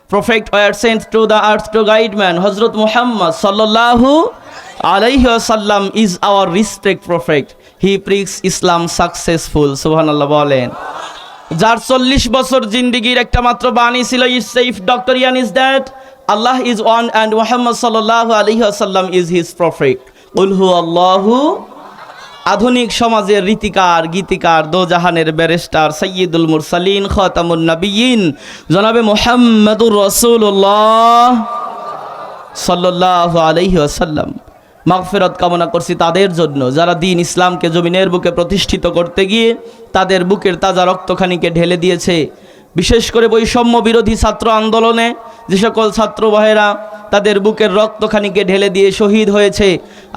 Prophet were sent to the earth to guide man. Hazrat Muhammad sallallahu alayhi wasallam is our respect prophet. He preaches Islam successful. Subhanallah bolen. যার 40 বছর জিন্দেগীর একটা মাত্র বাণী ছিল, is safe doctrine is that Allah is one and Muhammad sallallahu alayhi wasallam is his prophet. Qul huwallahu। আধুনিক সমাজের রীতিকার গীতিকার দোজাহানের barrister সাইয়্যিদুল মুরসালিন খাতামুন নবিয়্যিন জনাবে মুহাম্মদুর রাসূলুল্লাহ সাল্লাল্লাহু আলাইহি ওয়াসাল্লাম মাগফিরাত কামনা করছি তাদের জন্য যারা দ্বীন ইসলামকে জমিনের বুকে প্রতিষ্ঠিত করতে গিয়ে তাদের বুকের তাজা রক্তখানিকে ঢেলে দিয়েছে। বিশেষ করে বৈষম্য বিরোধী ছাত্র আন্দোলনে যে সকল ছাত্র ভাইয়েরা তাদের বুকের রক্তখানিকে ঢেলে দিয়ে শহীদ হয়েছে,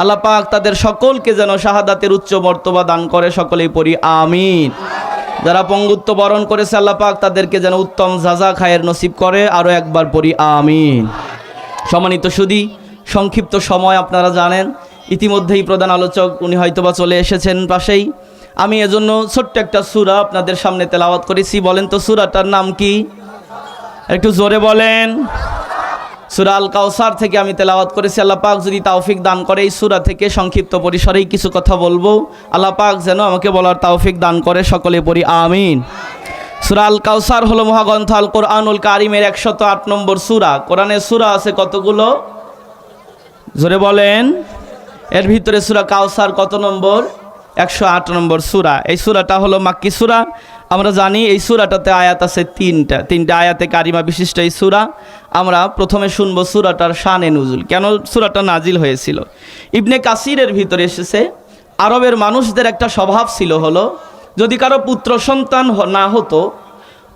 আল্লাহ পাক তাদের সকলকে যেন শাহাদাতের উচ্চ মর্তবা দান করে, সকলেই পড়ি আমিন। যারা পঙ্গুত্ব বরণ করেছে আল্লাহ পাক তাদেরকে যেন উত্তম জাযা খায়ের নসিব করে, আরও একবার পড়ি আমিন। সম্মানিত সুধী, সংক্ষিপ্ত সময় আপনারা জানেন, ইতিমধ্যেই প্রধান আলোচক উনি হয়তোবা চলে এসেছেন পাশেই। আমি এজন্য ছোট্ট একটা সূরা আপনাদের সামনে তেলাওয়াত করেছি। বলেন তো সূরাটার নাম কি? একটু জোরে বলেন। সূরা আল কাউসার থেকে আমি তেলাওয়াত করেছি। আল্লাহ পাক যদি তৌফিক দান করে এই সূরা থেকে সংক্ষিপ্ত পরিসরেই কিছু কথা বলবো। আল্লাহ পাক যেন আমাকে বলার তৌফিক দান করে, সকলে পড়ি আমিন। সূরা আল কাউসার হলো মহাগ্রন্থ আল কোরআনুল কারিমের 108 নম্বর সূরা। কোরআনের সূরা আছে কতগুলো? জোরে বলেন। এর ভিতরে সূরা কাউসার কত নম্বর? 108 নম্বর সূরা। এই সূরাটা হলো মাক্কি সূরা। আমরা জানি এই সূরাটাতে আয়াত আছে তিনটা আয়াতে কারিমা বিশিষ্ট এই সূরা। আমরা প্রথমে শুনবো সূরাটার শানে নুজুল, কেন সূরাটা নাজিল হয়েছিল। ইবনে কাসিরের ভিতরে এসেছে, আরবের মানুষদের একটা স্বভাব ছিল হলো, যদি কারো পুত্র সন্তান না হতো,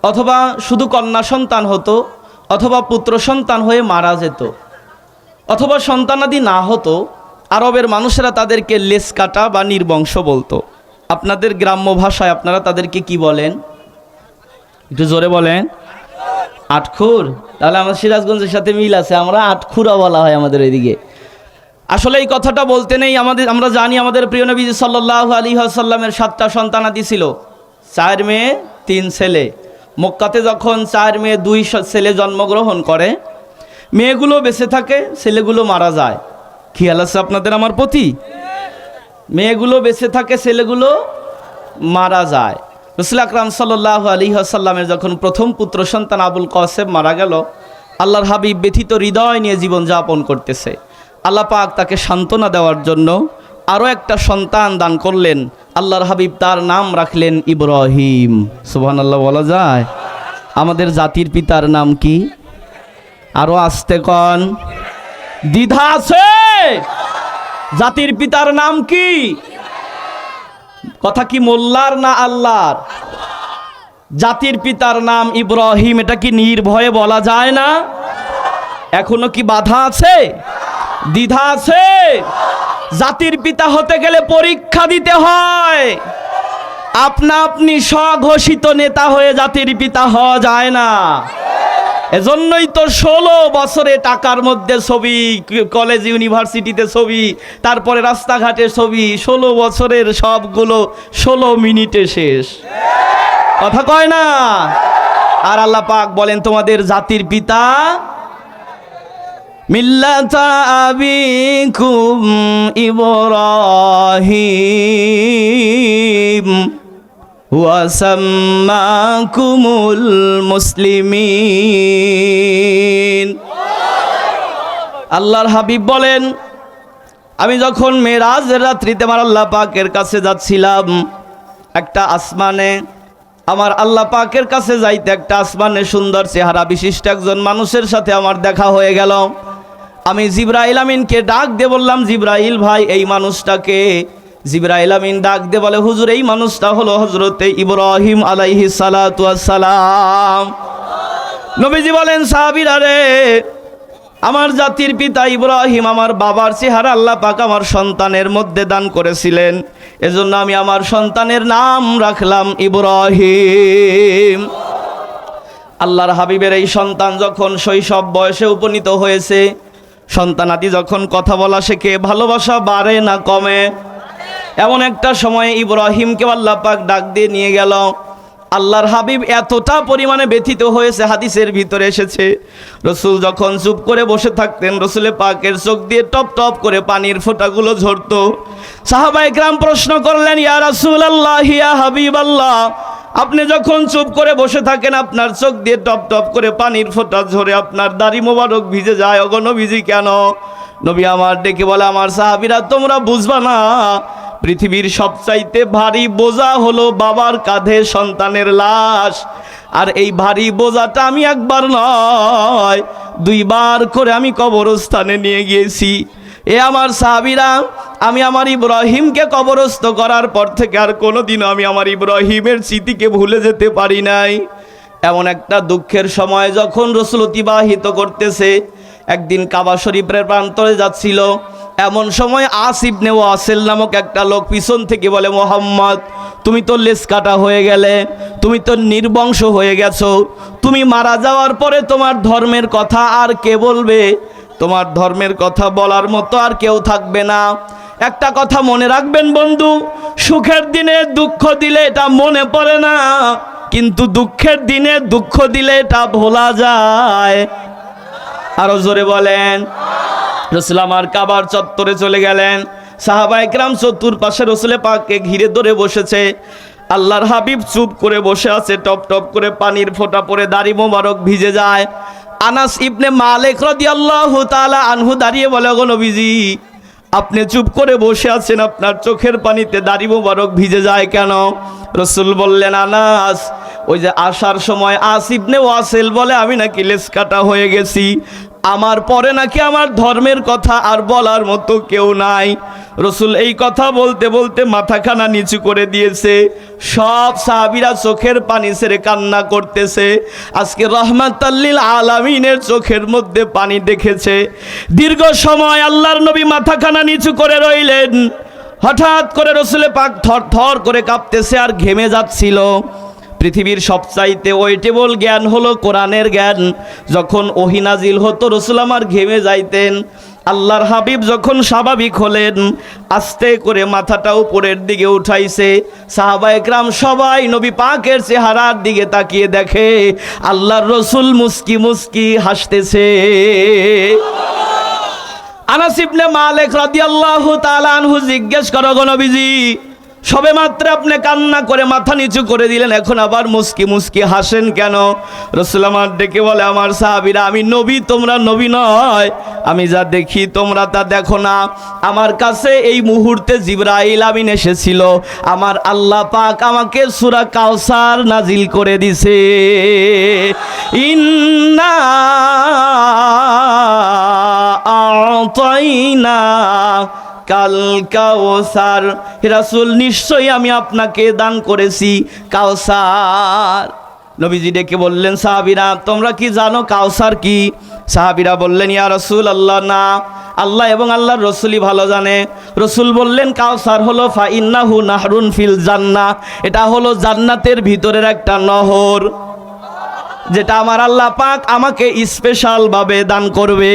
অথবা শুধু কন্যা সন্তান হতো, অথবা পুত্র সন্তান হয়ে মারা যেত, অথবা সন্তানাদি না হতো, আরবের মানুষেরা তাদেরকে লেস কাটা বা নির্বংশ বলতো। আপনাদের গ্রাম্য ভাষায় আপনারা তাদেরকে কি বলেন? একটু জোরে বলেন। আটখুর। তাহলে আমার সিরাজগঞ্জের সাথে মিল আছে, আমরা আটখুরা বলা হয় আমাদের এদিকে। আসলে এই কথাটা বলতে নেই। আমরা জানি আমাদের প্রিয় নবী সাল্লাল্লাহু আলাইহি ওয়াসাল্লামের 7টা সন্তানাদি ছিল, 4 মেয়ে 3 ছেলে। মক্কাতে যখন 4 মেয়ে 2 ছেলে জন্মগ্রহণ করে, মেয়েগুলো বেঁচে থাকে, ছেলেগুলো মারা যায়। খেয়াল আছে আপনাদের আমার প্রতি? মেয়েগুলো বেঁচে থাকে, ছেলেগুলো মারা যায়। রাসূল আকরাম সাল্লাল্লাহু আলাইহি ওয়াসাল্লামের যখন প্রথম পুত্র সন্তান আবুল কাসেম মারা গেল, আল্লাহর হাবিব ব্যথিত হৃদয় নিয়ে জীবন যাপন করতেছে। আল্লাহ পাক তাকে সান্ত্বনা দেওয়ার জন্য আরও একটা সন্তান দান করলেন। আল্লাহর হাবিব তার নাম রাখলেন ইব্রাহিম। সুবহানাল্লাহ বলা যায়? আমাদের জাতির পিতার নাম কি? আরো আস্তে কন, দ্বিধা আছে? জাতির পিতার নাম কি? কথা কি মোল্লার না আল্লাহর? জাতির পিতার নাম ইব্রাহিম। এটা কি নির্ভয়ে বলা যায় না? এখনো কি বাধা আছে, দ্বিধা আছে? জাতির পিতা হতে গেলে পরীক্ষা দিতে হয়। আপনি স্বঘোষিত নেতা হয়ে জাতির পিতা হওয়া যায় না। এজন্যই তো 16 বছরে টাকার মধ্যে ছবি, কলেজ ইউনিভার্সিটিতে ছবি, তারপরে রাস্তাঘাটে ছবি, 16 বছরের সবগুলো 16 মিনিটে শেষ। কথা কয় না? আর আল্লাহ পাক বলেন তোমাদের জাতির পিতা মিল্লাতা আবিকুম ইব্রাহিম ওয়াসাম্মাকুমুল মুসলিমিন। আল্লাহর হাবিব বলেন, আমি যখন মেরাজের রাত্রিতে আমার আল্লাহ পাকের কাছে যাচ্ছিলাম, একটা আসমানে আমার আল্লাহ পাকের কাছে যাইতে একটা আসমানে সুন্দর চেহারা বিশিষ্ট একজন মানুষের সাথে আমার দেখা হয়ে গেল। আমি জিবরাইল আমিনকে ডাক দিয়ে বললাম, জিবরাইল ভাই এই মানুষটাকে। জিবরাইল আমিন ডাক দিয়ে বলে, হুজুর এই মানুষটা হলো হযরতে ইব্রাহিম আলাইহিস সালাতু ওয়াস সালাম। নবীজি বলেন, সাহাবীরা রে, আমার জাতির পিতা ইব্রাহিম, আমার বাবার চেহারা আল্লাহ পাক আমার সন্তানের মধ্যে দান করেছিলেন, এজন্য আমি আমার সন্তানের নাম রাখলাম ইব্রাহিম। আল্লাহর হাবিবের এই সন্তান যখন শৈশব বয়সে উপনীত হয়েছে, সন্তানাদি যখন কথা বলা শেখে, ভালোবাসা বাড়ে না কমে? এমন একটা সময়ে ইব্রাহিমকে আল্লাহ পাক ডাক দিয়ে নিয়ে গেল। আল্লাহর হাবিব এতটা পরিমাণে ব্যথিত হয়েছে, হাদিসের ভিতরে এসেছে রসুল যখন চুপ করে বসে থাকতেন রসুলে পাকের চোখ দিয়ে টপ টপ করে পানির ফোঁটাগুলো ঝরতো। সাহাবায়ে কেরাম প্রশ্ন করলেন, ইয়া রাসূলুল্লাহ, ইয়া হাবিবাল্লাহ, আপনি যখন চুপ করে বসে থাকেন আপনার চোখ দিয়ে টপ টপ করে পানির ফোঁটা ঝরে, আপনার দাড়ি মোবারক ভিজে যায়, ওগো নবীজি কেন? নবী আমার ডেকে বলে, আমার সাহাবীরা তোমরা বুঝবা না, পৃথিবীর সবচাইতে ভারী বোঝা হলো বাবার কাঁধে সন্তানের লাশ। আর এই ভারী বোঝাটা আমি একবার নয় 2 বার করে আমি কবরস্থানে নিয়ে গিয়েছি। এ আমার সাহাবীরা, আমি আমার ইব্রাহিমকে কবরস্থ করার পর থেকে আর কোনোদিনও আমি আমার ইব্রাহিমের স্মৃতিকে ভুলে যেতে পারি নাই। এমন একটা দুঃখের সময় যখন রসুল অতিবাহিত করতেছে, একদিন কাবা শরীফের প্রান্তরে যাচ্ছিল, এমন সময় আস ইবনে ওয়াসিল নামক একটা লোক পিছন থেকে বলে, মোহাম্মদ, তুমি তো লেজ কাটা হয়ে গেলে, তুমি তো নির্বংশ হয়ে গেছো, তুমি মারা যাওয়ার পরে তোমার ধর্মের কথা আর কে বলবে? তোমার ধর্মের কথা বলার মতো আর কেউ থাকবে না। একটা কথা মনে রাখবেন বন্ধু, সুখের দিনে দুঃখ দিলে এটা মনে পড়ে না, কিন্তু দুঃখের দিনে দুঃখ দিলে এটা ভোলা যায়। আরো জোরে বলেন। রসুল আমার কাবার চত্বরে চলে গেলেন, সাহাবায়ে কেরাম চতুর্পাশে রসুলে পাককে ঘিরে ধরে বসেছে। আল্লাহর হাবিব চুপ করে বসে আছে, টপ টপ করে পানির ফোঁটা পড়ে দাড়ি মোবারক ভিজে যায়। আনাস ইবনে মালিক রাদিয়াল্লাহু তাআলা আনহু দাঁড়িয়ে বলে, গো নবীজি, আপনি চুপ করে বসে আছেন, আপনার চোখের পানিতে দাড়ি মোবারক ভিজে যায় কেন? রসুল বললেন, আনাস, ওই যে আসার সময় আস ইবনে ওয়াসিল বলে আমি নাকি লেজ কাটা হয়ে গেছি, আমার পরে নাকি আমার ধর্মের কথা আর বলার মতো কেউ নাই। রসুল এই কথা বলতে বলতে মাথাখানা নিচু করে দিয়েছে। সব সাহাবীরা চোখের পানি ছেড়ে কান্না করতেছে। আজকে রাহমাতাল লিল আলামিনের চোখের মধ্যে পানি দেখেছে। দীর্ঘ সময় আল্লাহর নবী মাথাখানা নিচু করে রইলেন। হঠাৎ করে রসুলে পাক থর থর করে কাঁপতেছে আর ঘেমে যাচ্ছিল। পৃথিবীর সবচাইতে ওয়েটেবল জ্ঞান হলো কোরআনের জ্ঞান। যখন ওহী নাজিল হতো রসুল আমার ঘেমে যাইতেন। আল্লাহর হাবিব যখন স্বাভাবিক হলেন, আস্তে করে মাথাটা উপরের দিকে উঠাইছে। সাহাবায়ে কেরাম সবাই নবী পাকের চেহারার দিকে তাকিয়ে দেখে আল্লাহর রসুল মুস্কি মুস্কি হাসতেছে। আনাস ইবনে মালিক রাদিয়াল্লাহু তাআলা আনহু জিজ্ঞেস করো, গো নবীজি, সবে মাত্র আপনি কান্না করে মাথা নিচু করে দিলেন, এখন আবার মুস্কি মুস্কি হাসেন কেন? রসুল আমার ডেকে বলে, আমার সাহাবীরা, আমি নবী, তোমরা নবী নয়, আমি যা দেখি তোমরা তা দেখো না। আমার কাছে এই মুহূর্তে জিবরাইল আমিন এসেছিল, আমার আল্লাহ পাক আমাকে সূরা কাউসার নাজিল করে দিছে। ইন্না আ'তাইনা কাল কাউসার, রাসূল নিশ্চয়ই আমি আপনাকে দান করেছি কাউসার। নবীজি ডেকে বললেন, সাহাবীরা, তোমরা কি জানো কাউসার কি? সাহাবীরা বললেন, ইয়া রাসূলুল্লাহ, না, আল্লাহ এবং আল্লাহর রসুলই ভালো জানে। রসুল বললেন, কাউসার হলো ফাইন্নাহু নাহরুন ফিল জান্নাহ, এটা হলো জান্নাতের ভিতরের একটা নহর, যেটা আমার আল্লাহ পাক আমাকে স্পেশাল ভাবে দান করবে।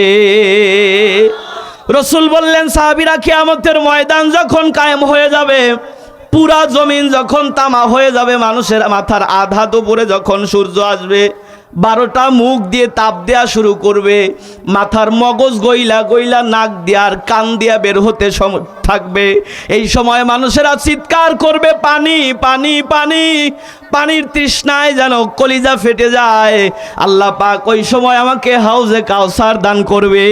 রসুল বললেন, সাহাবীরা, কিয়ামতের ময়দান যখন কায়েম হয়ে যাবে, পুরা জমিন যখন তামা হয়ে যাবে, মানুষের মাথার আধা দুপুরে যখন সূর্য আসবে, 12টা মুখ দিয়ে তাপ দেয়া শুরু করবে, মাথার মগজ গইলা গইলা নাক দিয়ে আর কান দিয়া বের হতে থাকবে। এই সময় মানুষেরা চিৎকার করবে, পানি পানি পানি, পানির তৃষ্ণায় যেন কলিজা ফেটে যায়। আল্লাহ পাক ওই সময় আমাকে হাউজে কাউসার দান করবে,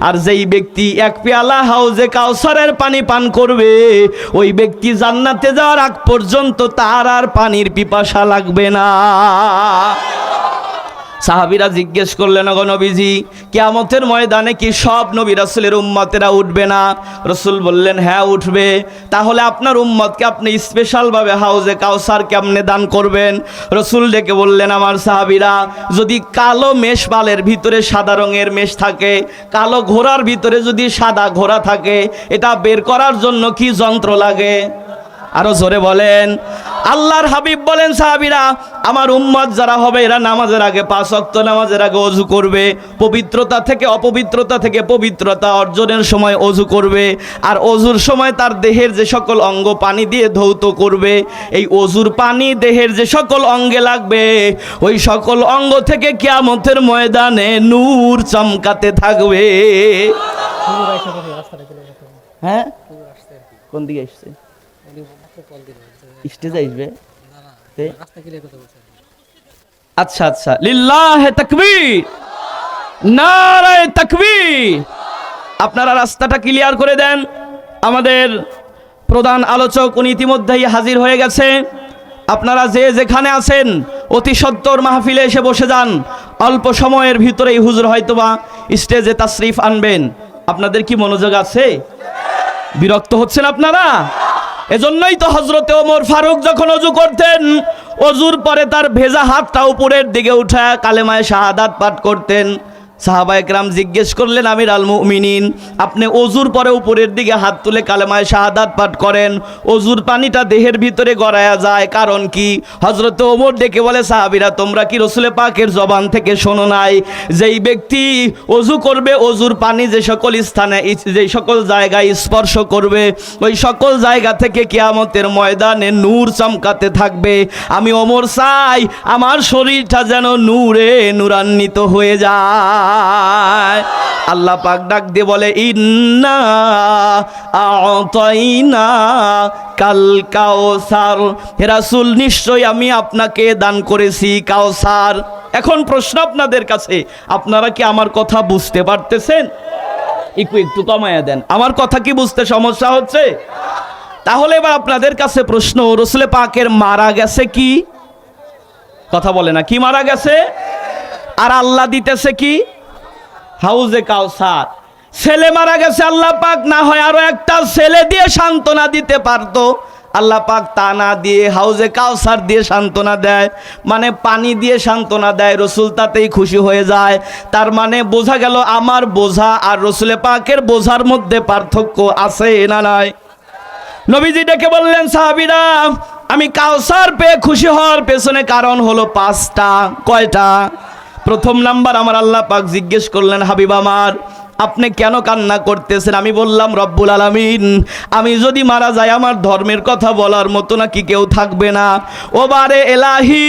আর যেই ব্যক্তি 1 পেয়ালা হাউজে কাউসারের পানি পান করবে, ওই ব্যক্তি জান্নাতে যাওয়ার আগ পর্যন্ত তার আর পানির পিপাসা লাগবে না। সাহাবীরা জিজ্ঞেস করলেন, গো নবীজি, কিয়ামতের ময়দানে কি সব নবী রাসূলের উম্মতেরা উঠবে না? রসুল বললেন, হ্যাঁ উঠবে। তাহলে আপনার উম্মতকে আপনি স্পেশালভাবে হাউজে কাউসার কেমনে দান করবেন? রসুল ডেকে বললেন, আমার সাহাবীরা, যদি কালো মেষপালের ভিতরে সাদা রঙের মেষ থাকে, কালো ঘোড়ার ভিতরে যদি সাদা ঘোড়া থাকে, এটা বের করার জন্য কি যন্ত্র লাগে? আরো জোরে বলেন। আল্লাহর হাবিব বলেন, সাহাবীরা আমার উম্মত যারা হবে এরা নামাজের আগে 5 ওয়াক্ত নামাজের আগে ওযু করবে, পবিত্রতা থেকে অপবিত্রতা থেকে পবিত্রতা অর্জনের সময় ওযু করবে, আর ওযুর সময় তার দেহের যে সকল অঙ্গ পানি দিয়ে ধৌত করবে। এই ওযুর পানি দেহের যে সকল অঙ্গে লাগবে ওই সকল অঙ্গ থেকে কিয়ামতের ময়দানে নূর চমকাতে থাকবে। হ্যাঁ, কোন দিকে আসছে? স্টেজে আসবে। আচ্ছা আচ্ছা, লিল্লাহে তাকবীর, নারায়ে তাকবীর। আপনারা রাস্তাটা ক্লিয়ার করে দেন। আমাদের প্রধান আলোচক উনি ইতিমধ্যেই হাজির হয়ে গেছে। আপনারা যে যেখানে আছেন অতি সত্বর মাহফিলে এসে বসে যান। অল্প সময়ের ভিতরেই হুজুর হয়তোবা স্টেজে তাশরিফ আনবেন। আপনাদের কি মনোযোগ আছে? বিরক্ত হচ্ছেন আপনারা? এজন্যই তো হযরতে ওমর ফারুক যখন ওযু করতেন, ওযুর পরে তার ভেজা হাতটা উপরের দিকে উঠায় কালেমায়ে শাহাদাত পাঠ করতেন। সাহাবায়ে কেরাম জিজ্ঞেস করলেন, আমির আল মুমিনিন, আপনি ওযুর পরে উপরের দিকে হাত তুলে কালেমায়ে শাহাদাত পাঠ করেন, ওযুর পানিটা দেহের ভিতরে গড়ায়া যায়, কারণ কি? হযরত ওমর ডেকে বলে, সাহাবীরা তোমরা কি রাসূল পাকের জবান থেকে শোনো নাই, যেই ব্যক্তি ওযু করবে ওযুর পানি যে সকল স্থানে যে সকল জায়গায় স্পর্শ করবে ওই সকল জায়গা থেকে কিয়ামতের ময়দানে নূর চমকাতে থাকবে। আমি ওমর চাই আমার শরীরটা যেন নূরে নূরান্বিত হয়ে যায়। আল্লাহ পাক ডাক দিয়ে বলে, ইন্না আ'তাইনা কাল কাউসার, হে রাসূল নিশ্চয় আমি আপনাকে দান করেছি কাউসার। এখন প্রশ্ন আপনাদের কাছে, আপনারা কি আমার কথা বুঝতে পারতেছেন? একটু কমায়া দেন, আমার কথা কি বুঝতে সমস্যা হচ্ছে? তাহলে এবার আপনাদের কাছে প্রশ্ন, রাসূল পাকের মারা গেছে কি? কথা বলে না, কি মারা গেছে? আর আল্লাহ দিতেছে কি? হাউজে কাউসার। ছেলে মারা গেছে, আল্লাহ পাক না হয় আরো একটা ছেলে দিয়ে সান্ত্বনা দিতে পারতো, আল্লাহ পাক তা না দিয়ে হাউজে কাউসার দিয়ে সান্ত্বনা দেয়, মানে পানি দিয়ে সান্ত্বনা দেয়। রসুল তাতেই খুশি হয়ে যায়। তার মানে বোঝা গেল আমার বোঝা আর রসুল পাকের বোঝার মধ্যে পার্থক্য আছে না নাই? নবীজি ডেকে বললেন, সাহাবীরা আমি কাউসার পেয়ে খুশি হওয়ার পেছনে কারণ হলো 5টা। কয়টা? প্রথম নাম্বার, আমার আল্লাহ পাক জিজ্ঞেস করলেন, হাবিব আমার আপনি কেন কান্না করতেছেন? আমি বললাম, রব্বুল আলামিন আমি যদি মারা যাই আমার ধর্মের কথা বলার মতো নাকি কেউ থাকবে না। ও বারে এলাহি,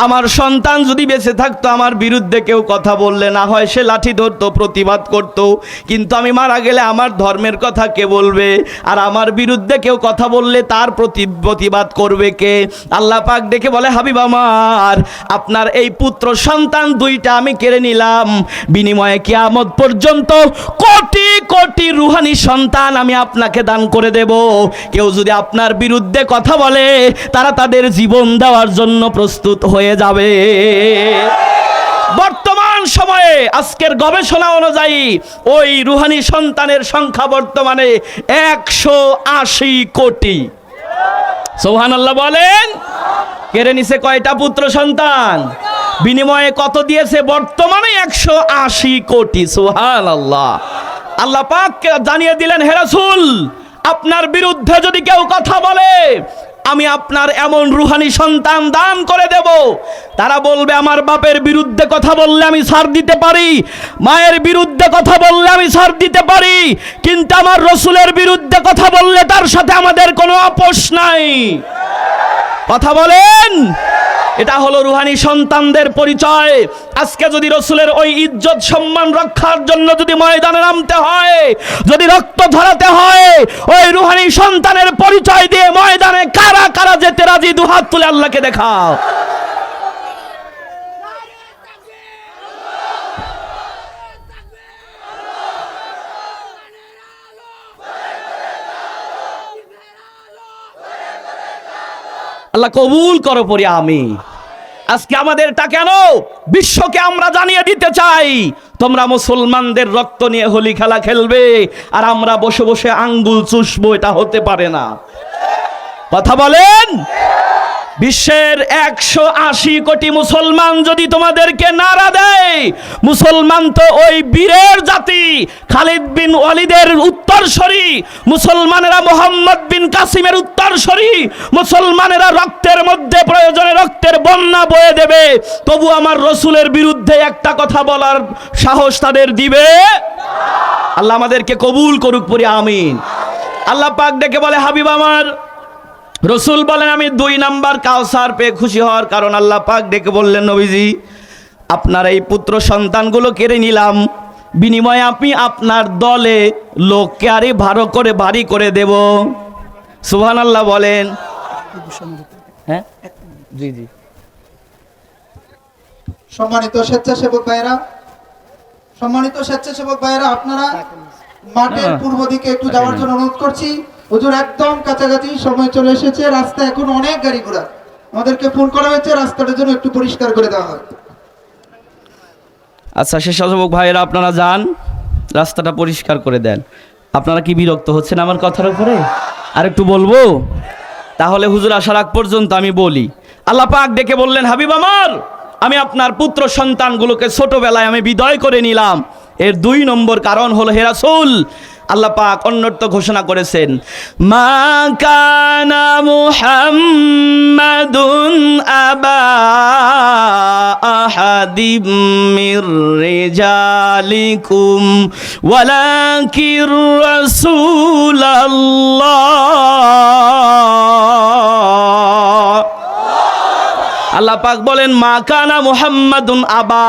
আমার সন্তান যদি বেঁচে থাকতো আমার বিরুদ্ধে কেউ কথা বললে না হয় সে লাঠি ধরতো, প্রতিবাদ করত, কিন্তু আমি মারা গেলে আমার ধর্মের কথা কে বলবে? আর আমার বিরুদ্ধে কেউ কথা বললে তার প্রতিবাদ করবে কে? আল্লাহ পাক দেখে বলে, হাবিব আমার আপনার এই পুত্র সন্তান 2টা আমি কেড়ে নিলাম, বিনিময়ে কিয়ামত পর্যন্ত কোটি কোটি রুহানি সন্তান আমি আপনাকে দান করে দেব। কেউ যদি আপনার বিরুদ্ধে কথা বলে তারা তাদের জীবন দেওয়ার জন্য প্রস্তুত হয়ে যাবে। বর্তমান সময়ে আজকের গবেষণা অনুযায়ী ওই রুহানি সন্তানের সংখ্যা বর্তমানে 180 কোটি। সুবহানাল্লাহ বলেন। কেড়ে নিছে কয়টা পুত্র সন্তান? বিনিময়ে কত দিয়েছে? বর্তমানে 180 কোটি। সুবহানাল্লাহ। আল্লাহ পাক জানিয়ে দিলেন, হে রাসূল আপনার বিরুদ্ধে যদি কেউ কথা বলে আমি আপনার এমন রুহানি সন্তান দান করে দেব, তারা বলবে আমার বাপের বিরুদ্ধে কথা বললে আমি ছাড় দিতে পারি, মায়ের বিরুদ্ধে কথা বললে আমি ছাড় দিতে পারি, কিন্তু আমার রাসূলের বিরুদ্ধে কথা বললে তার সাথে আমাদের কোনো আপোষ নাই। কথা বলেন। এটা হলো রুহানি সন্তানদের পরিচয়। আজকে যদি রাসূলের ওই ইজ্জত সম্মান রক্ষার জন্য যদি ময়দানে নামতে হয়, যদি রক্ত ঝরাতে হয়, ওই রুহানি সন্তানের পরিচয় দিয়ে ময়দানে কারা কারা যেতে রাজি? দুহাত তুলে আল্লাহকে দেখাও। আল্লাহ কবুল করো পড়ি আমি। আজকে আমাদেরটা কেন বিশ্বকে আমরা জানিয়ে দিতে চাই, তোমরা মুসলমানদের রক্ত নিয়ে হোলি খেলা খেলবে আর আমরা বসে বসে আঙ্গুল চুষবো, এটা হতে পারে না। কথা বলেন। বিশ্বের 180 কোটি মুসলমান যদি তোমাদেরকে নাড়া দেয়, মুসলমান তো ওই বীরের জাতি, খালিদ বিন ওয়ালিদের উত্তরসূরি, মুসলমানেরা মোহাম্মদ বিন কাসিমের উত্তরসূরি, মুসলমানেরা রক্তের মধ্যে প্রয়োজনে রক্তের বন্যা বয়ে দেবে, তবু আমার রসুলের বিরুদ্ধে একটা কথা বলার সাহস তাদের দিবে? আল্লাহ আমাদেরকে কবুল করুক, পড়ি আমিন। আল্লাহ পাক ডেকে বলে, হাবিব আমার রসুল বলেন, আমি 2 নাম্বার কাউসার পেয়ে খুশি হওয়ার কারণ আল্লাহ পাক ডেকে বললেন, নবীজি আপনার এই পুত্র সন্তানগুলো কেড়ে নিলাম, বিনিময়ে আমি আপনার দলে লোককে আরে ভারী করে দেব। সুবহানাল্লাহ বলেন। হ্যাঁ জি জি। সম্মানিত স্বেচ্ছাসেবক ভাইয়েরা, আপনারা মাঠের পূর্ব দিকে একটু যাওয়ার জন্য অনুরোধ করছি। হুজুর একদম কাছাকাছি, সময় চলে এসেছে, রাস্তা এখন অনেক গাড়ি ঘোড়া, আমাদেরকে ফোন করা হয়েছে রাস্তাটার জন্য একটু পরিষ্কার করে দেওয়া হয়। আচ্ছা স্বেচ্ছাসেবক ভাইয়েরা আপনারা যান, রাস্তাটা পরিষ্কার করে দেন। আপনারা কি বিরক্ত হচ্ছেন আমার কথার উপরে? আর একটু বলবো? তাহলে হুজুর আসার আগ পর্যন্ত আমি বলি। আল্লাহ পাক ডেকে বললেন, হাবিব আমার আমি আপনার পুত্র সন্তানগুলোকে ছোটবেলায় আমি বিদায় করে নিলাম। এর 2 নম্বর কারণ হলো, হে রাসূল, আল্লাহ পাক অন্যত্র ঘোষণা করেছেন, মা কানা মুহাম্মাদুন আবা আহাদিম মির রিজালিকুম ওয়ালাকির রাসূলুল্লাহ। আল্লাহ পাক বলেন, মা কানা মুহাম্মাদুন আবা,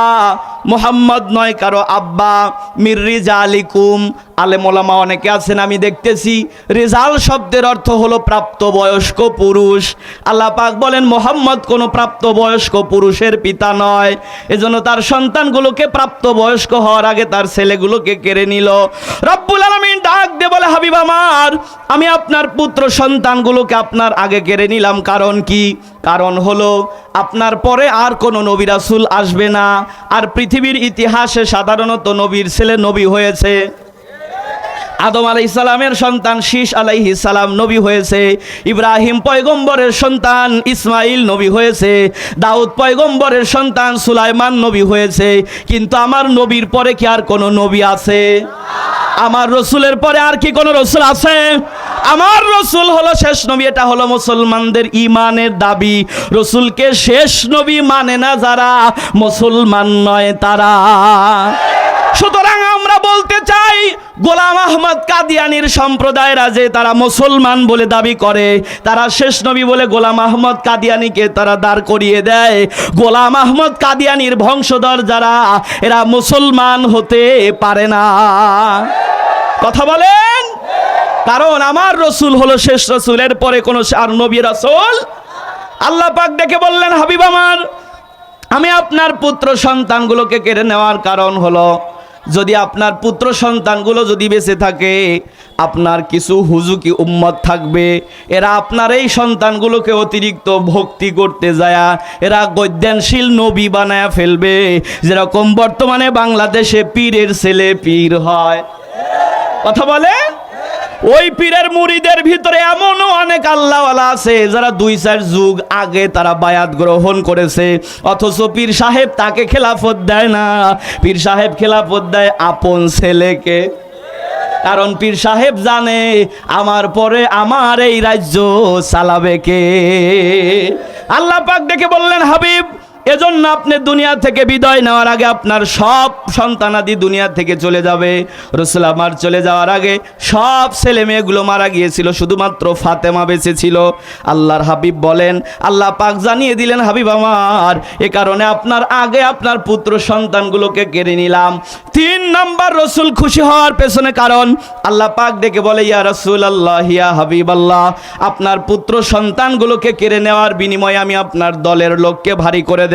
মুহাম্মদ নয় কারো আব্বা, মির রিজালিকুম। আলেম ওলামা অনেকে আছেন আমি দেখতেছি, রিজাল শব্দের অর্থ হলো প্রাপ্তবয়স্ক পুরুষ। আল্লাহ পাক বলেন, মুহাম্মদ কোনো প্রাপ্তবয়স্ক পুরুষের পিতা নয়, এজন্য তার সন্তানগুলোকে প্রাপ্তবয়স্ক হওয়ার আগে তার ছেলেগুলোকে কেড়ে নিল। রব্বুল আলামিন ডাক দিয়ে বলে, হাবিব আমার আমি আপনার পুত্র সন্তানগুলোকে আপনার আগে কেড়ে নিলাম। কারণ কি? কারণ হলো আপনার পরে আর কোনো নবী রাসূল আসবে না। আর পৃথিবীর ইতিহাসে সাধারণত নবীর ছেলে নবী হয়েছে। আদম আলাইহিস সালামের সন্তান শীষ আলাইহিস সালাম নবী হয়েছে, ইব্রাহিম পয়গম্বরের সন্তান ইসমাইল নবী হয়েছে, দাউদ পয়গম্বরের সন্তান সুলাইমান নবী হয়েছে। কিন্তু আমার নবীর পরে কি আর কোনো নবী আছে? আমার রসুলের পরে আর কি কোনো রসুল আছে? আমার রসুল হলো শেষ নবী। এটা হলো মুসলমানদের ইমানের দাবি। রসুলকে শেষ নবী মানে না যারা, মুসলমান নয় তারা। সুতরাং আমরা বলতে চাই, গোলাম আহমদ কাদিয়ানির সম্প্রদায়রা যে তারা মুসলমান বলে দাবি করে, তারা শেষ নবী বলে গোলাম আহমদ কাদিয়ানিকে তারা দাঁড় করিয়ে দেয়। গোলাম আহমদ কাদিয়ানির বংশধর যারা, এরা মুসলমান হতে পারে না। কথা বলেন? কারণ আমার রসুল হলো শেষ রসুল, এর পরে কোনো আর নবী রাসূল। আল্লাহ পাক ডেকে বললেন, হাবিব আমার আমি আপনার পুত্র সন্তানগুলোকে কেড়ে নেওয়ার কারণ হলো, যদি আপনার পুত্র সন্তানগুলো যদি বেঁচে থাকে, আপনার কিছু হুজুকি উম্মত থাকবে, এরা আপনার এই সন্তানগুলোকে অতিরিক্ত ভক্তি করতে যায়, এরা গদ্যানশীল নবী বানায় ফেলবে। যেরকম বর্তমানে বাংলাদেশে পীরের ছেলে পীর হয়। কথা বলে? ওই পীরের মুরিদের ভিতরে এমনও অনেক আল্লাহওয়ালা আছে যারা 2-4 যুগ আগে তারা বায়াত গ্রহণ করেছে, অথচ পীর সাহেব তাকে খেলাফত দেয় না। পীর সাহেব খেলাফত দেয় আপন ছেলেকে। কারণ পীর সাহেব জানে আমার পরে আমার এই রাজ্য চালাবে কে। আল্লাহ পাক ডেকে বললেন, হাবিব এজন্য আপনি দুনিয়া থেকে বিদায় নেওয়ার আগে আপনার সব সন্তানাদি দুনিয়া থেকে চলে যাবে। রাসূল আমার চলে যাওয়ার আগে সব ছেলে মেয়েগুলো মারা গিয়েছিল, শুধুমাত্র ফাতেমা বেঁচে ছিল। আল্লাহর হাবিব বলেন, আল্লাহ পাক জানিয়ে দিলেন, হাবিব আমার এ কারণে আপনার আগে আপনার পুত্র সন্তানগুলোকে কেড়ে নিলাম। 3 নাম্বার রসুল খুশি হওয়ার পেছনে কারণ, আল্লাহ পাক ডেকে বলে, ইয়া রাসূলুল্লাহ, ইয়া হাবিবাল্লাহ, আপনার পুত্র সন্তানগুলোকে কেড়ে নেওয়ার বিনিময়ে আমি আপনার দলের লোককে ভারী করে দেব।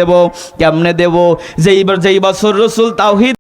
কেমনে দেব? যেই বছর রসুল তাওহীদ